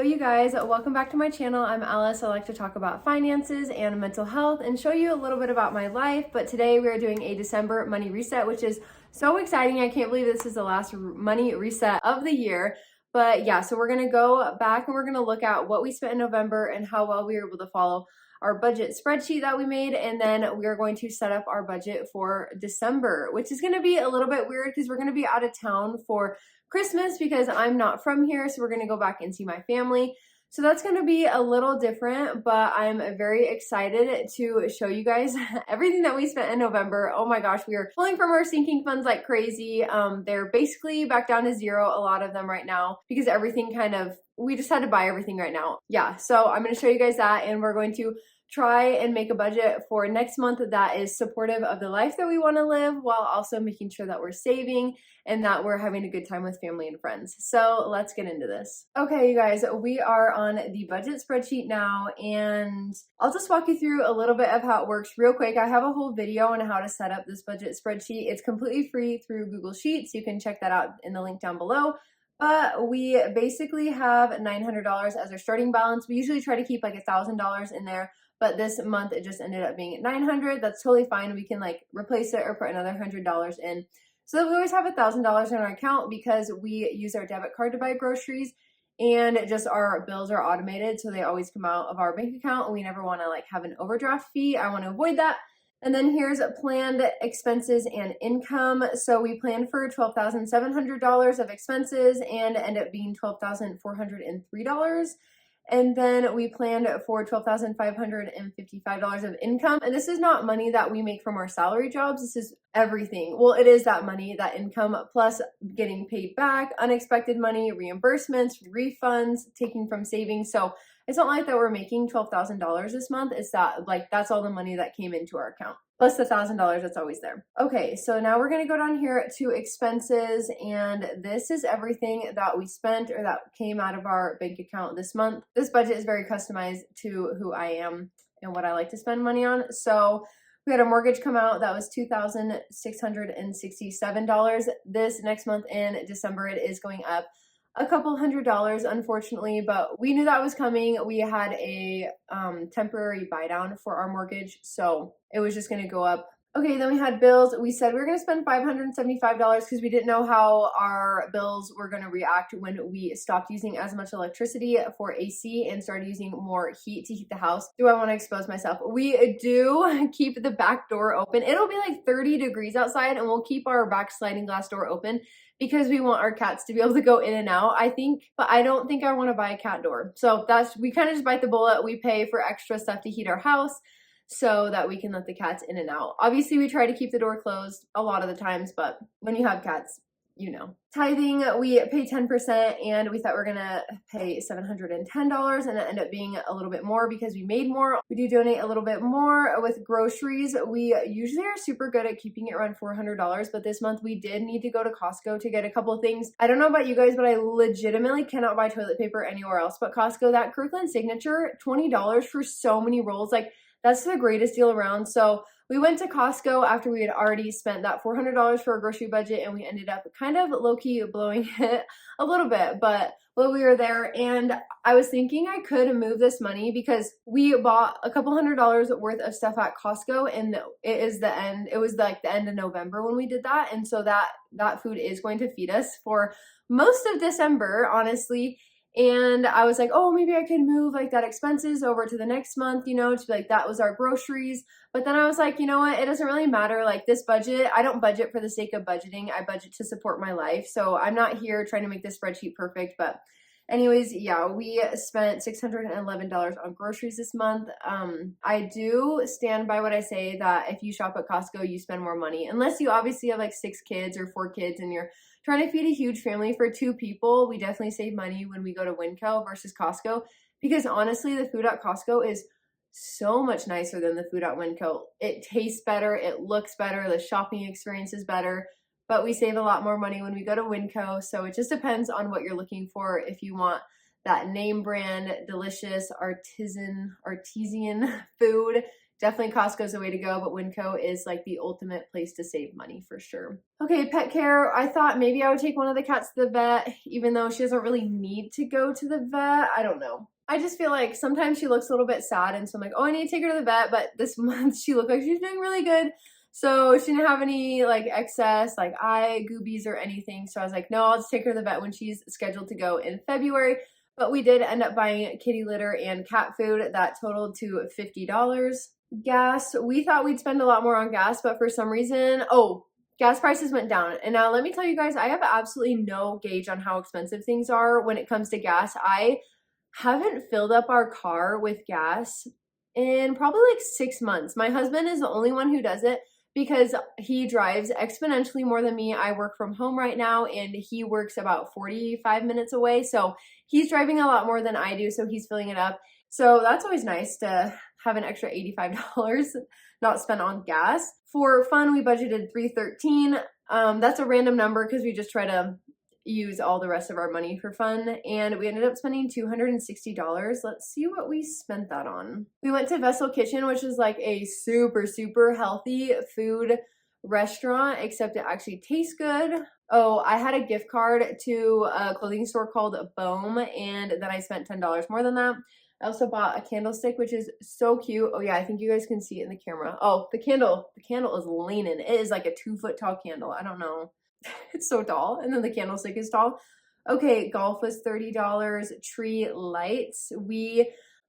Hello you guys, welcome back to my channel. I'm Alice. I like to talk about finances and mental health and show you a little bit about my life, but today we are doing a December money reset, which is so exciting. I can't believe this is the last money reset of the year. But yeah, so we're gonna go back and we're gonna look at what we spent in November and how well we were able to follow our budget spreadsheet that we made, and then we are going to set up our budget for December, which is gonna be a little bit weird because we're gonna be out of town for Christmas because I'm not from here, so we're gonna go back and see my family. So that's gonna be a little different, but I'm very excited to show you guys everything that we spent in November. Oh my gosh, we are pulling from our sinking funds like crazy. They're basically back down to zero, a lot of them right now, because everything we just had to buy everything right now. Yeah, so I'm gonna show you guys that, and we're going to try and make a budget for next month that is supportive of the life that we want to live while also making sure that we're saving and that we're having a good time with family and friends. So let's get into this. Okay, you guys, we are on the budget spreadsheet now, and I'll just walk you through a little bit of how it works real quick. I have a whole video on how to set up this budget spreadsheet. It's completely free through Google Sheets. You can check that out in the link down below. But we basically have $900 as our starting balance. We usually try to keep like $1,000 in there, but this month it just ended up being at $900. That's totally fine. We can like replace it or put another $100 in. So that we always have $1,000 in our account because we use our debit card to buy groceries, and just our bills are automated, so they always come out of our bank account, and we never want to like have an overdraft fee. I want to avoid that. And then here's planned expenses and income. So we planned for $12,700 of expenses and end up being $12,403. And then we planned for $12,555 of income. And this is not money that we make from our salary jobs. This is everything. Well, it is that money, that income, plus getting paid back, unexpected money, reimbursements, refunds, taking from savings. So it's not like that we're making $12,000 this month. It's that that's all the money that came into our account, plus the $1,000 that's always there. Okay, so now we're gonna go down here to expenses, and this is everything that we spent or that came out of our bank account this month. This budget is very customized to who I am and what I like to spend money on. So we had a mortgage come out that was $2,667. This next month in December, it is going up a couple $100, unfortunately, but we knew that was coming. We had a temporary buy down for our mortgage, so it was just going to go up. Okay, then we had bills. We said we were going to spend $575 because we didn't know how our bills were going to react when we stopped using as much electricity for AC and started using more heat to heat the house. Do I want to expose myself? We do keep the back door open. It'll be like 30 degrees outside, and we'll keep our back sliding glass door open because we want our cats to be able to go in and out, I think. But I don't think I want to buy a cat door. So we kind of just bite the bullet. We pay for extra stuff to heat our house so that we can let the cats in and out. Obviously, we try to keep the door closed a lot of the times, but when you have cats, you know. Tithing, we pay 10%, and we thought we were gonna pay $710, and it ended up being a little bit more because we made more. We do donate a little bit more with groceries. We usually are super good at keeping it around $400, but this month we did need to go to Costco to get a couple of things. I don't know about you guys, but I legitimately cannot buy toilet paper anywhere else but Costco. That Kirkland Signature, $20 for so many rolls. Like, that's the greatest deal around. So we went to Costco after we had already spent that $400 for our grocery budget, and we ended up kind of low-key blowing it a little bit. But while we were there, and I was thinking I could move this money because we bought a couple $100 worth of stuff at Costco, and it was like the end of November when we did that. And so that food is going to feed us for most of December, honestly. And I was like, oh, maybe I could move like that expenses over to the next month, to be like, that was our groceries. But then I was like, you know what? It doesn't really matter. Like, this budget, I don't budget for the sake of budgeting. I budget to support my life. So I'm not here trying to make this spreadsheet perfect. But anyways, yeah, we spent $611 on groceries this month. I do stand by what I say that if you shop at Costco, you spend more money. Unless you obviously have like 6 kids or 4 kids and you're trying to feed a huge family for 2 people. We definitely save money when we go to Winco versus Costco, because honestly, the food at Costco is so much nicer than the food at Winco. It tastes better, it looks better, the shopping experience is better, but we save a lot more money when we go to Winco. So it just depends on what you're looking for. If you want that name brand, delicious, artisan food definitely Costco's the way to go, but Winco is like the ultimate place to save money for sure. Okay, pet care. I thought maybe I would take one of the cats to the vet, even though she doesn't really need to go to the vet. I don't know. I just feel like sometimes she looks a little bit sad, and so I'm like, oh, I need to take her to the vet, but this month she looked like she's doing really good. So she didn't have any like excess like eye goobies or anything. So I was like, no, I'll just take her to the vet when she's scheduled to go in February. But we did end up buying kitty litter and cat food that totaled to $50. Gas, we thought we'd spend a lot more on gas, but for some reason, gas prices went down. And now let me tell you guys, I have absolutely no gauge on how expensive things are when it comes to gas. I haven't filled up our car with gas in probably like 6 months. My husband is the only one who does it because he drives exponentially more than me. I work from home right now and he works about 45 minutes away. So he's driving a lot more than I do. So he's filling it up. So that's always nice to have an extra $85 not spent on gas. For fun, we budgeted $313. That's a random number because we just try to use all the rest of our money for fun, and we ended up spending $260. Let's see what we spent that on. We went to Vessel Kitchen, which is like a super healthy food restaurant, except it actually tastes good. Oh, I had a gift card to a clothing store called Bohm, and then I spent $10 more than that. I also bought a candlestick, which is so cute. Oh yeah, I think you guys can see it in the camera. Oh, the candle is leaning. It is like a 2-foot tall candle. I don't know. It's so tall. And then the candlestick is tall. Okay, golf was $30. Tree lights.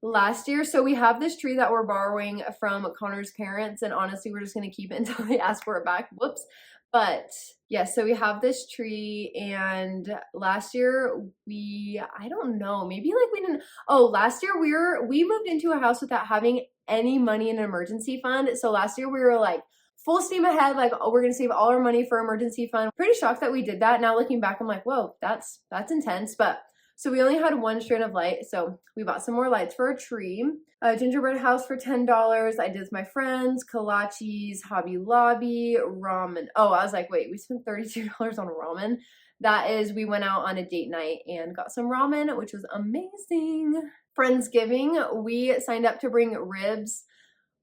Last year, so we have this tree that we're borrowing from Connor's parents, and honestly, we're just going to keep it until they ask for it back. Whoops. But yeah, so we have this tree, and last year I don't know, maybe like we didn't, last year we moved into a house without having any money in an emergency fund. So last year we were like full steam ahead, like, oh, we're gonna save all our money for emergency fund. Pretty shocked that we did that. Now looking back, I'm like, whoa, that's intense. But so we only had one strand of light, so we bought some more lights for a tree. A gingerbread house for $10. I did with my friends, kolaches, Hobby Lobby, ramen. Oh, I was like, wait, we spent $32 on ramen. That is, we went out on a date night and got some ramen, which was amazing. Friendsgiving, we signed up to bring ribs,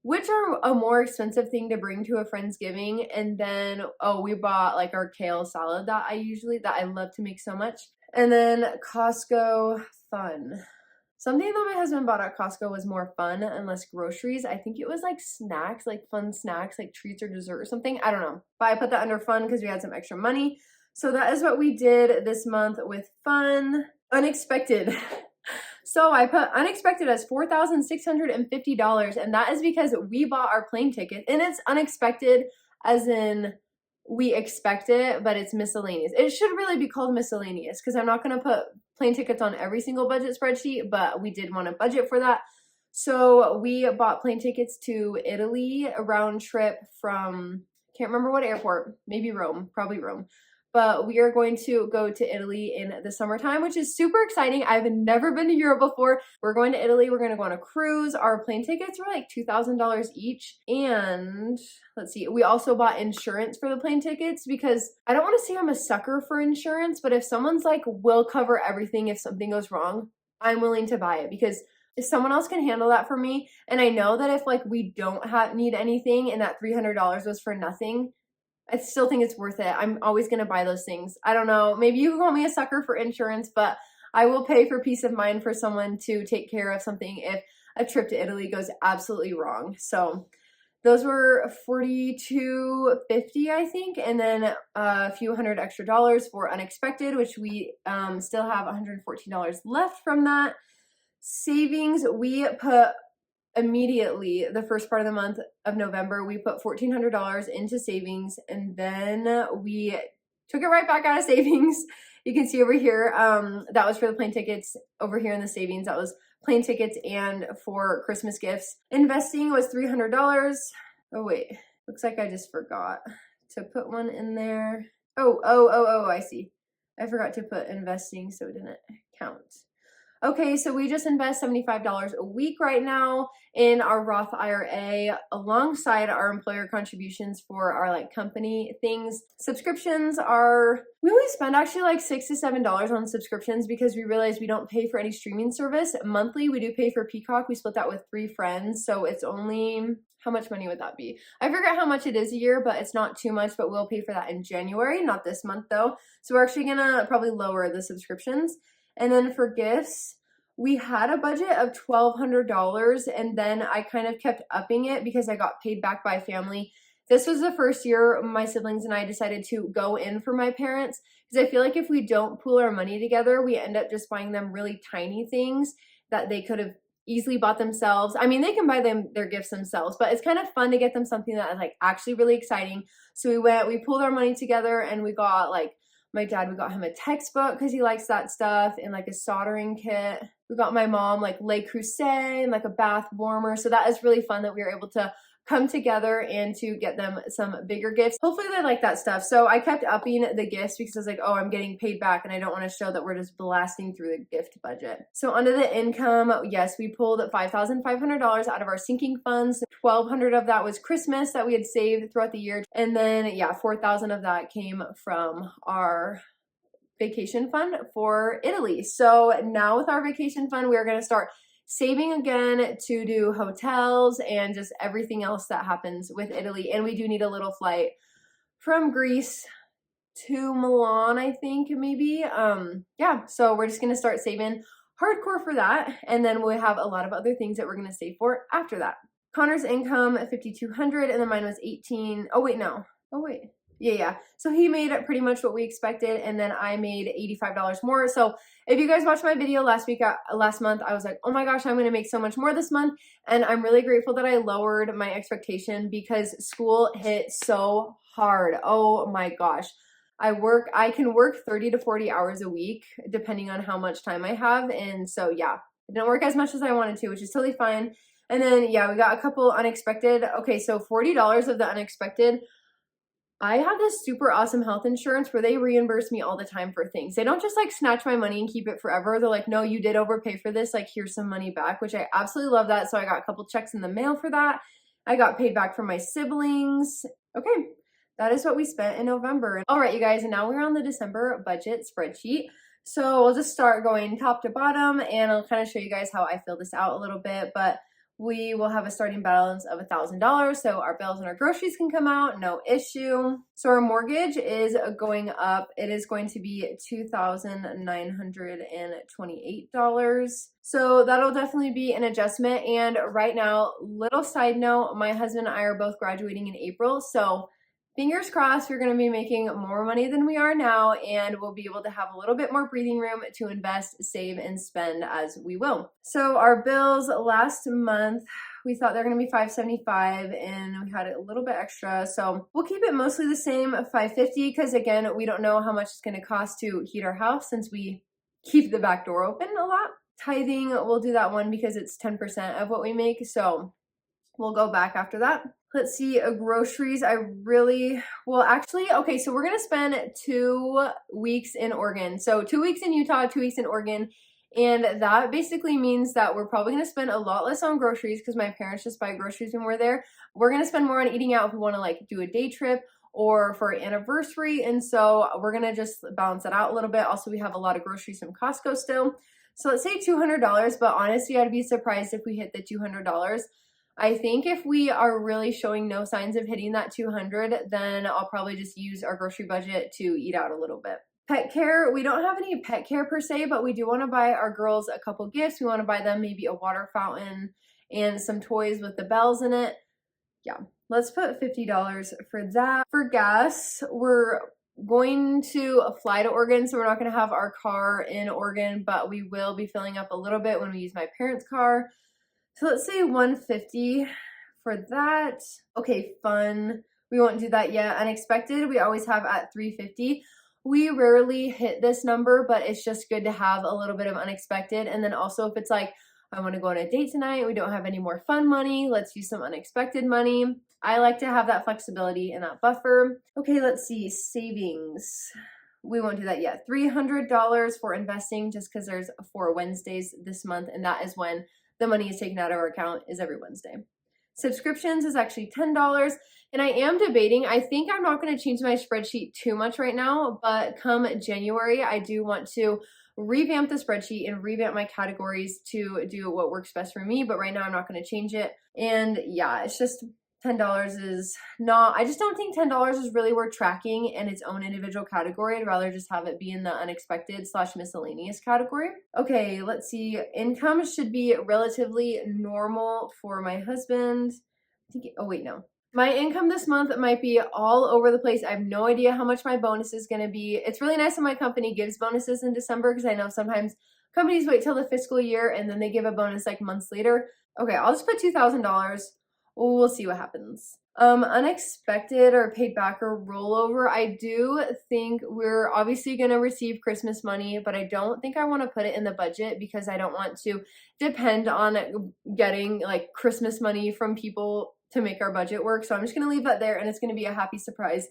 which are a more expensive thing to bring to a Friendsgiving. And then, we bought like our kale salad that I love to make so much. And then Costco fun. Something that my husband bought at Costco was more fun and less groceries. I think it was like snacks, like fun snacks, like treats or dessert or something. I don't know. But I put that under fun because we had some extra money. So that is what we did this month with fun. Unexpected. So I put unexpected as $4,650, and that is because we bought our plane ticket, and it's unexpected as in we expect it, but it's miscellaneous. It should really be called miscellaneous because I'm not going to put plane tickets on every single budget spreadsheet, but we did want to budget for that. So we bought plane tickets to Italy, a round trip from, can't remember what airport, maybe Rome, probably Rome. But we are going to go to Italy in the summertime, which is super exciting. I've never been to Europe before. We're going to Italy. We're going to go on a cruise. Our plane tickets were like $2,000 each. And let's see, we also bought insurance for the plane tickets because I don't want to say I'm a sucker for insurance, but if someone's like, we'll cover everything if something goes wrong, I'm willing to buy it because if someone else can handle that for me, and I know that if like we don't need anything and that $300 was for nothing, I still think it's worth it. I'm always going to buy those things. I don't know. Maybe you can call me a sucker for insurance, but I will pay for peace of mind for someone to take care of something if a trip to Italy goes absolutely wrong. So those were $42.50, I think, and then a few $100 extra for unexpected, which we still have $114 left from that. Savings, we put immediately the first part of the month of November, we put $1,400 into savings, and then we took it right back out of savings. You can see over here, that was for the plane tickets. Over here in the savings, that was plane tickets and for Christmas gifts. Investing was $300. Oh wait, looks like I just forgot to put one in there. Oh, I see. I forgot to put investing, so it didn't count. Okay, so we just invest $75 a week right now in our Roth IRA alongside our employer contributions for our like company things. Subscriptions are, we only spend actually like $6 to $7 on subscriptions because we realize we don't pay for any streaming service. Monthly, we do pay for Peacock. We split that with 3 friends. So it's only, how much money would that be? I forget how much it is a year, but it's not too much, but we'll pay for that in January, not this month though. So we're actually gonna probably lower the subscriptions. And then for gifts, we had a budget of $1,200 and then I kind of kept upping it because I got paid back by family. This was the first year my siblings and I decided to go in for my parents because I feel like if we don't pool our money together, we end up just buying them really tiny things that they could have easily bought themselves. I mean, they can buy them their gifts themselves, but it's kind of fun to get them something that is like actually really exciting. So we pooled our money together and we got like, we got him a textbook because he likes that stuff and like a soldering kit. We got my mom like Le Creuset and like a bath warmer. So that is really fun that we were able to come together and to get them some bigger gifts. Hopefully they like that stuff. So I kept upping the gifts because I was like, oh, I'm getting paid back and I don't want to show that we're just blasting through the gift budget. So under the income, yes, we pulled $5,500 out of our sinking funds. 1,200 of that was Christmas that we had saved throughout the year. And then yeah, 4,000 of that came from our vacation fund for Italy. So now with our vacation fund, we are going to start saving again to do hotels and just everything else that happens with Italy. And we do need a little flight from Greece to Milan, I think maybe. Yeah, so we're just going to start saving hardcore for that. And then we'll have a lot of other things that we're going to save for after that. Connor's income, $5,200, and then mine was 18. Oh, wait, no. Oh, wait. Yeah. So he made pretty much what we expected, and then I made $85 more. So if you guys watched my video last month, I was like, oh my gosh, I'm going to make so much more this month. And I'm really grateful that I lowered my expectation because school hit so hard. Oh my gosh. I can work 30 to 40 hours a week, depending on how much time I have. And so, yeah, I didn't work as much as I wanted to, which is totally fine. And then, yeah, we got a couple unexpected. Okay, so $40 of the unexpected. I have this super awesome health insurance where they reimburse me all the time for things. They don't just like snatch my money and keep it forever. They're like, no, you did overpay for this. Like, here's some money back, which I absolutely love that. So I got a couple checks in the mail for that. I got paid back from my siblings. Okay, that is what we spent in November. All right, you guys, and now we're on the December budget spreadsheet. So we'll just start going top to bottom and I'll kind of show you guys how I fill this out a little bit. But we will have a starting balance of $1,000, so our bills and our groceries can come out, no issue. So our mortgage is going up. It is going to be $2,928. So that'll definitely be an adjustment. And right now, little side note, my husband and I are both graduating in April, so fingers crossed, we're going to be making more money than we are now, and we'll be able to have a little bit more breathing room to invest, save, and spend as we will. So our bills last month, we thought they're going to be $575, and we had a little bit extra. So we'll keep it mostly the same, $550, because again, we don't know how much it's going to cost to heat our house since we keep the back door open a lot. Tithing, we'll do that one because it's 10% of what we make. So we'll go back after that. Let's see, groceries, okay, so we're going to spend 2 weeks in Oregon. So 2 weeks in Utah, 2 weeks in Oregon. And that basically means that we're probably going to spend a lot less on groceries because my parents just buy groceries when we're there. We're going to spend more on eating out if we want to like do a day trip or for an anniversary. And so we're going to just balance that out a little bit. Also, we have a lot of groceries from Costco still. So let's say $200, but honestly, I'd be surprised if we hit the $200. I think if we are really showing no signs of hitting that 200, then I'll probably just use our grocery budget to eat out a little bit. Pet care, we don't have any pet care per se, but we do want to buy our girls a couple gifts. We want to buy them maybe a water fountain and some toys with the bells in it. Yeah, let's put $50 for that. For gas, we're going to fly to Oregon, so we're not going to have our car in Oregon, but we will be filling up a little bit when we use my parents' car. So let's say $150 for that. Okay, fun. We won't do that yet. Unexpected, we always have at $350. We rarely hit this number, but it's just good to have a little bit of unexpected. And then also if it's like, I want to go on a date tonight, we don't have any more fun money, let's use some unexpected money. I like to have that flexibility and that buffer. Okay, let's see, savings. we won't do that yet. $300 for investing, just because there's 4 Wednesdays this month, and that is when the money is taken out of our account, is every Wednesday. Subscriptions is actually $10, and I am debating. I think I'm not going to change my spreadsheet too much right now, but come January, I do want to revamp the spreadsheet and revamp my categories to do what works best for me, but right now I'm not going to change it. And yeah, it's just $10 is not, I just don't think $10 is really worth tracking in its own individual category. I'd rather just have it be in the unexpected / miscellaneous category. Okay, let's see. Income should be relatively normal for my husband. Oh wait, no. My income this month might be all over the place. I have no idea how much my bonus is going to be. It's really nice when my company gives bonuses in December, because I know sometimes companies wait till the fiscal year and then they give a bonus like months later. Okay, I'll just put $2,000. We'll see what happens. Unexpected or paid back or rollover. I do think we're obviously going to receive Christmas money, but I don't think I want to put it in the budget, because I don't want to depend on getting like Christmas money from people to make our budget work. So I'm just going to leave that there, and it's going to be a happy surprise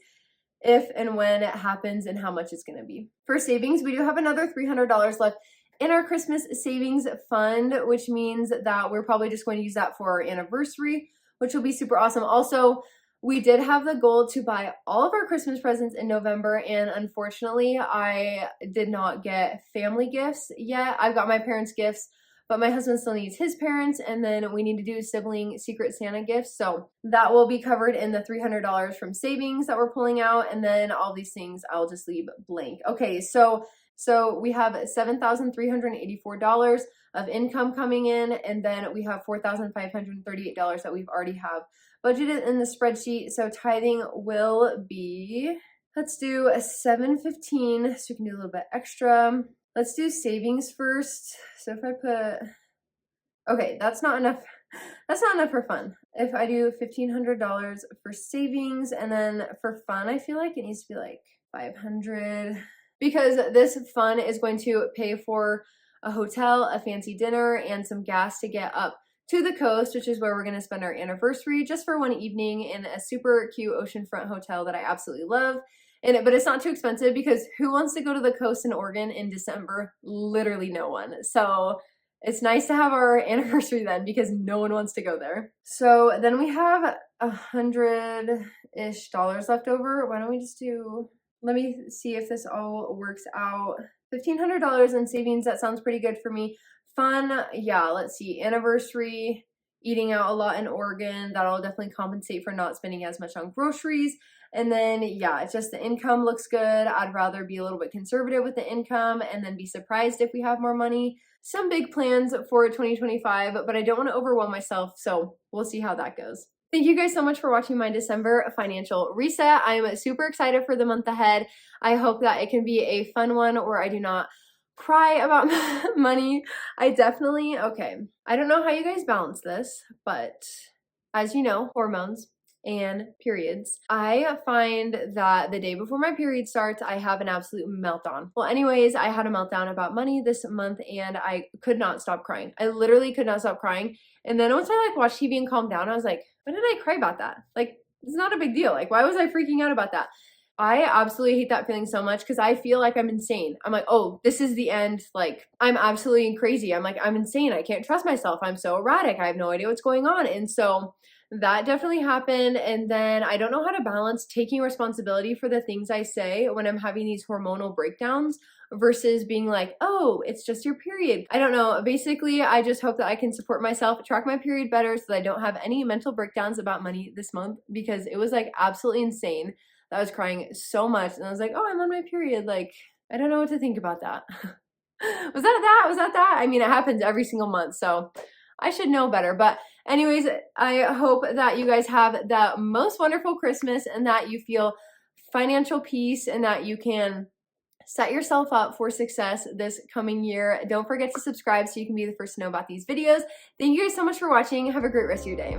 if and when it happens and how much it's going to be. For savings, we do have another $300 left in our Christmas savings fund, which means that we're probably just going to use that for our anniversary, which will be super awesome. Also, we did have the goal to buy all of our Christmas presents in November, and unfortunately, I did not get family gifts yet. I've got my parents' gifts, but my husband still needs his parents, and then we need to do sibling Secret Santa gifts. So that will be covered in the $300 from savings that we're pulling out, and then all these things I'll just leave blank. Okay, so we have $7,384 of income coming in, and then we have $4,538 that we've already have budgeted in the spreadsheet. So tithing will be, let's do a $715, so we can do a little bit extra. Let's do savings first. So if I put, okay, that's not enough. That's not enough for fun. If I do $1,500 for savings, and then for fun, I feel like it needs to be like $500, because this fund is going to pay for a hotel, a fancy dinner, and some gas to get up to the coast, which is where we're going to spend our anniversary, just for one evening in a super cute oceanfront hotel that I absolutely love. But it's not too expensive, because who wants to go to the coast in Oregon in December? Literally no one. So it's nice to have our anniversary then, because no one wants to go there. So then we have $100-ish left over. Why don't we just do, let me see if this all works out. $1,500 in savings, that sounds pretty good for me. Fun, yeah, let's see. Anniversary, eating out a lot in Oregon. That'll definitely compensate for not spending as much on groceries. And then, yeah, it's just the income looks good. I'd rather be a little bit conservative with the income and then be surprised if we have more money. Some big plans for 2025, but I don't want to overwhelm myself, so we'll see how that goes. Thank you guys so much for watching my December financial reset. I'm super excited for the month ahead. I hope that it can be a fun one where I do not cry about money. I don't know how you guys balance this, but as you know, hormones and periods. I find that the day before my period starts, I have an absolute meltdown. Well, anyways, I had a meltdown about money this month, and I could not stop crying. I literally could not stop crying. And then once I watched TV and calmed down, I was like, why did I cry about that? Like, it's not a big deal. Like, why was I freaking out about that? I absolutely hate that feeling so much, because I feel like I'm insane. I'm like, oh, this is the end. Like, I'm absolutely crazy. I'm like, I'm insane. I can't trust myself. I'm so erratic. I have no idea what's going on. And so that definitely happened. And then I don't know how to balance taking responsibility for the things I say when I'm having these hormonal breakdowns versus being like, oh, it's just your period. I don't know. Basically, I just hope that I can support myself, track my period better so that I don't have any mental breakdowns about money this month, because it was like absolutely insane. I was crying so much, and I was like, oh, I'm on my period. Like, I don't know what to think about that. Was that that? I mean, it happens every single month, so I should know better. But anyways, I hope that you guys have the most wonderful Christmas, and that you feel financial peace, and that you can set yourself up for success this coming year. Don't forget to subscribe so you can be the first to know about these videos. Thank you guys so much for watching. Have a great rest of your day.